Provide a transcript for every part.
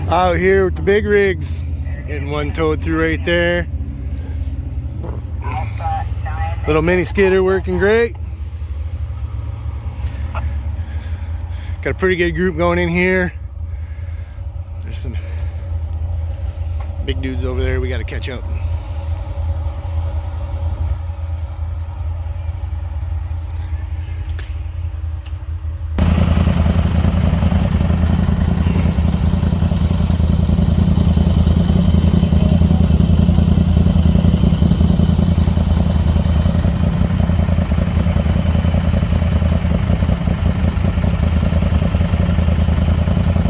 Out here with the big rigs. Getting one towed through right there. Little mini skidder working great. Got a pretty good group going in here. There's some big dudes over there we got to catch up.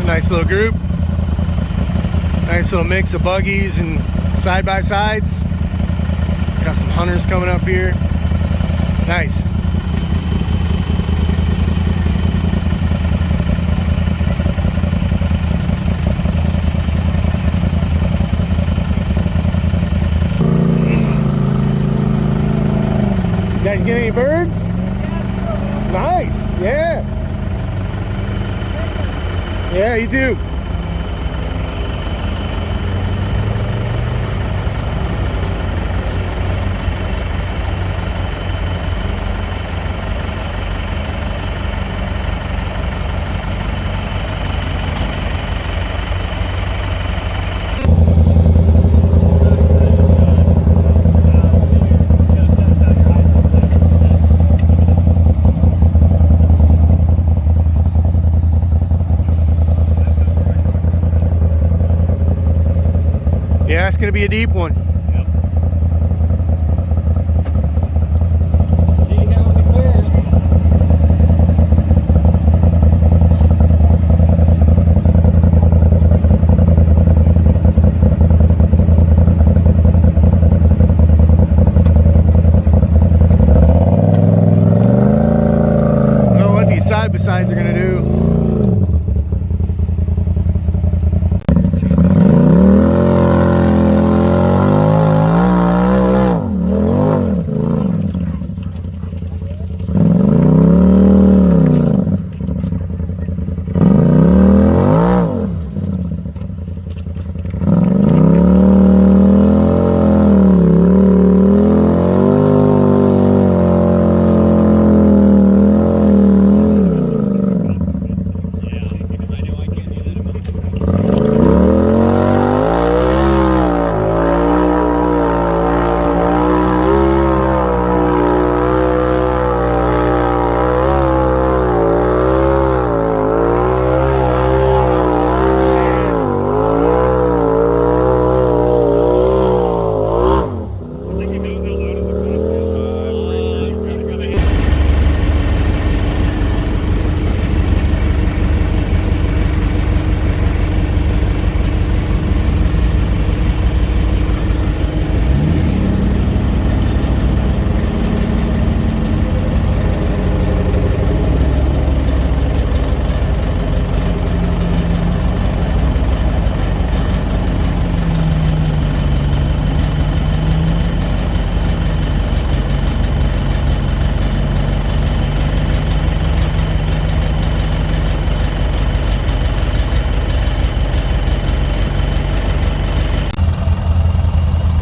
Nice little group. Nice little mix of buggies and side-by-sides. Got some hunters coming up here. Nice. You guys get any birds? Nice, yeah. Yeah, you too. Yeah, it's gonna be a deep one. Yep. See you down the clear. I don't know what these side-by-sides are gonna do.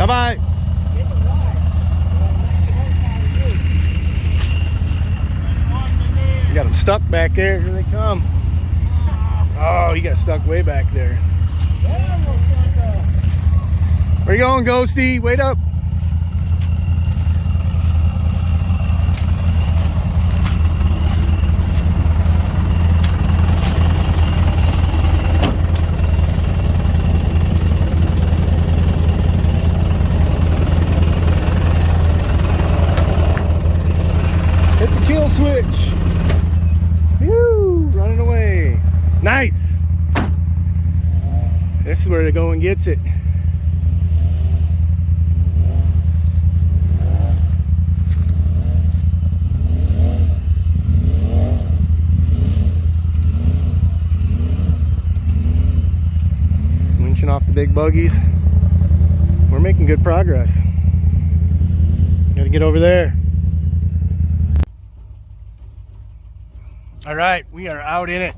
Bye-bye. You got them stuck back there. Here they come. Oh, you got stuck way back there. Where you going, Ghosty? Wait up. Hit the kill switch. Whew, running away. Nice. This is where the going gets it. Winching off the big buggies. We're making good progress. Gotta get over there. All right, we are out in it.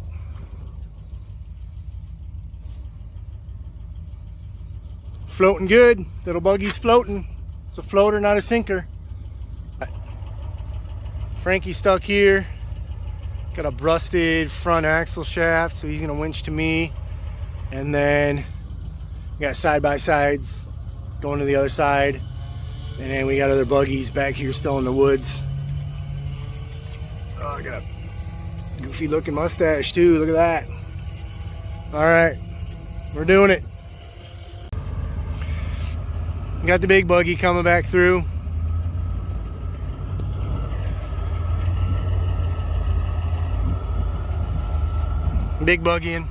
Floating good. Little buggy's floating. It's a floater, not a sinker. Frankie's stuck here. Got a rusted front axle shaft, so he's gonna winch to me. And then we got side-by-sides going to the other side. And then we got other buggies back here still in the woods. Oh, I got a goofy looking mustache too, look at that. All right, we're doing it. Got the big buggy coming back through. Big buggying.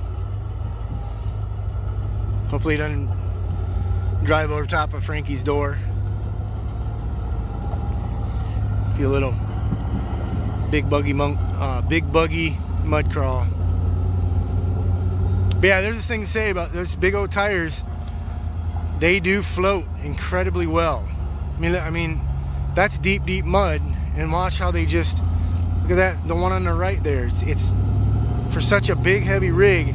Hopefully it doesn't drive over top of Frankie's door. See a little big buggy mud crawl. But yeah, there's this thing to say about those big old tires. They do float incredibly well. I mean, that's deep, deep mud, and watch how they just look at that. The one on the right there. It's for such a big, heavy rig.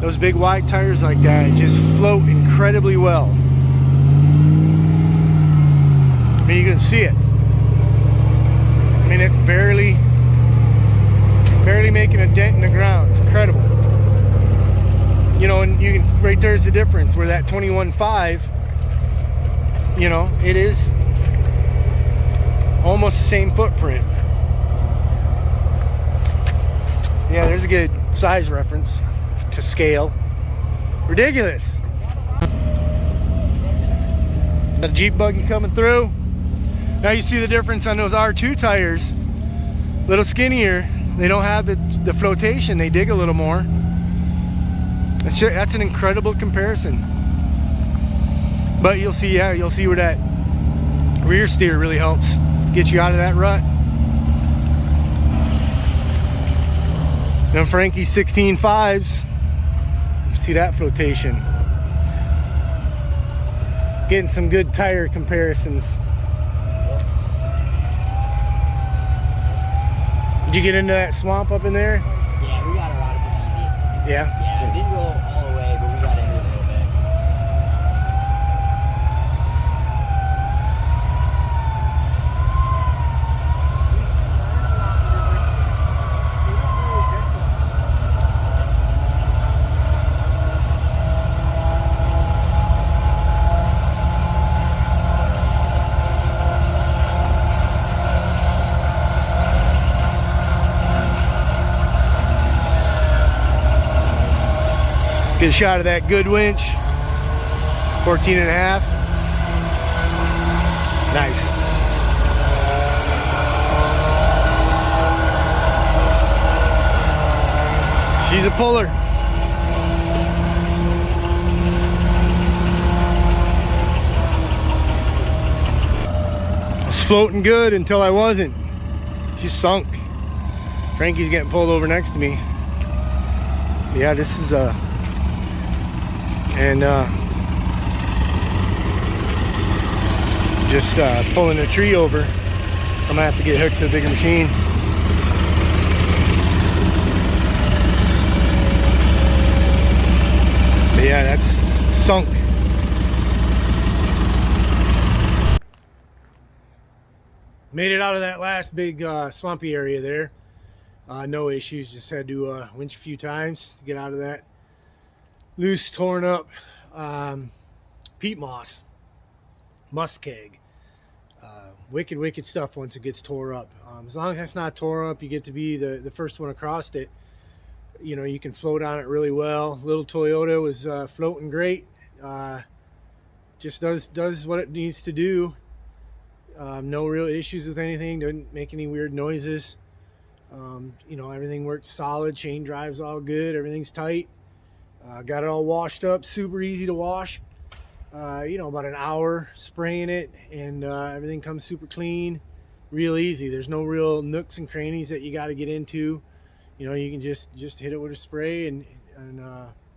Those big wide tires like that just float incredibly well. I mean, you can see it. I mean, it's barely making a dent in the ground. It's incredible. You know, and you can, right there's the difference where that 21.5, you know, it is almost the same footprint. Yeah, there's a good size reference to scale. Ridiculous. Got a Jeep buggy coming through. Now you see the difference on those R2 tires. A little skinnier. They don't have the flotation. They dig a little more. That's an incredible comparison. But you'll see, yeah, you'll see where that rear steer really helps get you out of that rut. Then Frankie's 16.5s. See that flotation. Getting some good tire comparisons. Did you get into that swamp up in there? Yeah, we got her out of it easy. Yeah? Yeah, it didn't go all the way, but we got into it a little bit. Get a shot of that good winch. 14 and a half. Nice. She's a puller. I was floating good until I wasn't. She sunk. Frankie's getting pulled over next to me. Yeah, this is just pulling a tree over. I'm gonna have to get hooked to the bigger machine. But yeah, that's sunk. Made it out of that last big swampy area there. No issues, just had to winch a few times to get out of that loose, torn up peat moss, muskeg. Wicked stuff once it gets tore up. As long as it's not tore up, you get to be the first one across it. You know, you can float on it really well. Little Toyota was floating great. Just does what it needs to do. No real issues with anything. Didn't make any weird noises. You know, everything worked solid. Chain drive's all good. Everything's tight. Got it all washed up. Super easy to wash. You know, about an hour spraying it, and everything comes super clean. Real easy. There's no real nooks and crannies that you got to get into. You know, you can just hit it with a spray and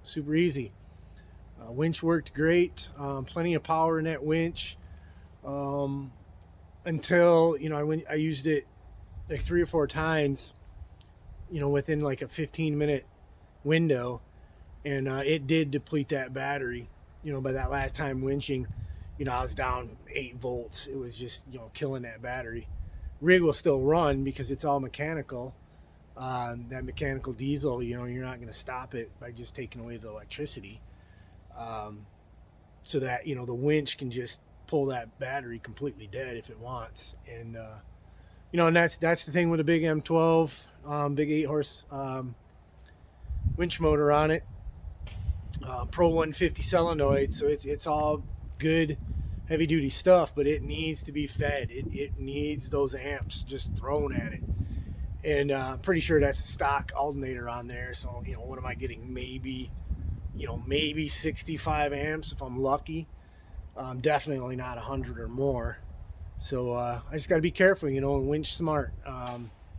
super easy. Winch worked great. Plenty of power in that winch. Until, you know, I used it like 3 or 4 times, you know, within like a 15-minute window, and it did deplete that battery. by that last time winching, I was down 8 volts. It was just, killing that battery. Rig will still run because it's all mechanical. That mechanical diesel, you're not going to stop it by just taking away the electricity. So that, the winch can just pull that battery completely dead if it wants. And, and that's the thing with a big M12, big 8-horse winch motor on it. Pro 150 solenoid, so it's all good heavy duty stuff, but it needs to be fed. It needs those amps just thrown at it. And pretty sure that's a stock alternator on there. So, what am I getting? Maybe 65 amps if I'm lucky. Definitely not 100 or more. So I just got to be careful, and winch smart.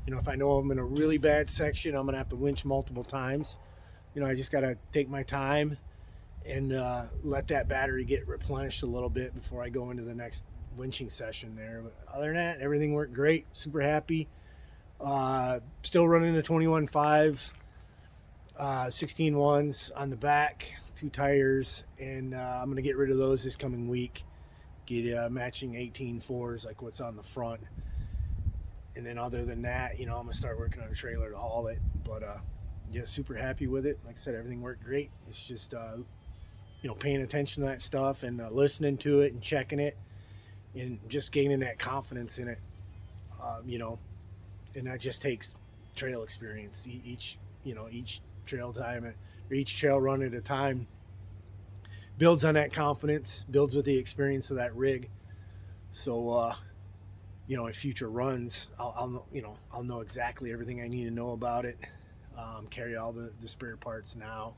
If I know I'm in a really bad section, I'm going to have to winch multiple times. I just got to take my time and let that battery get replenished a little bit before I go into the next winching session there. But other than that, everything worked great. Super happy. Still running the 21.5, 16 ones on the back, 2 tires, and I'm going to get rid of those this coming week. Get matching 18.4s like what's on the front. And then other than that, I'm going to start working on a trailer to haul it. But yeah, super happy with it. Like I said, everything worked great. It's just, paying attention to that stuff and listening to it and checking it and just gaining that confidence in it, and that just takes trail experience. Each trail time or each trail run at a time builds on that confidence, builds with the experience of that rig. So, in future runs, I'll know exactly everything I need to know about it. Carry all the spare parts now.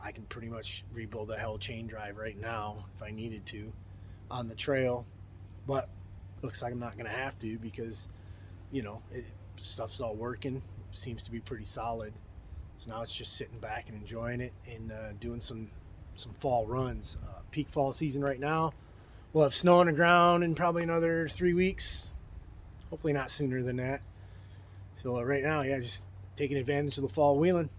I can pretty much rebuild a hell chain drive right now if I needed to on the trail, but looks like I'm not going to have to because, stuff's all working. Seems to be pretty solid. So now it's just sitting back and enjoying it and doing some fall runs. Peak fall season right now. We'll have snow on the ground in probably another 3 weeks. Hopefully not sooner than that. So right now, yeah, just taking advantage of the fall wheeling.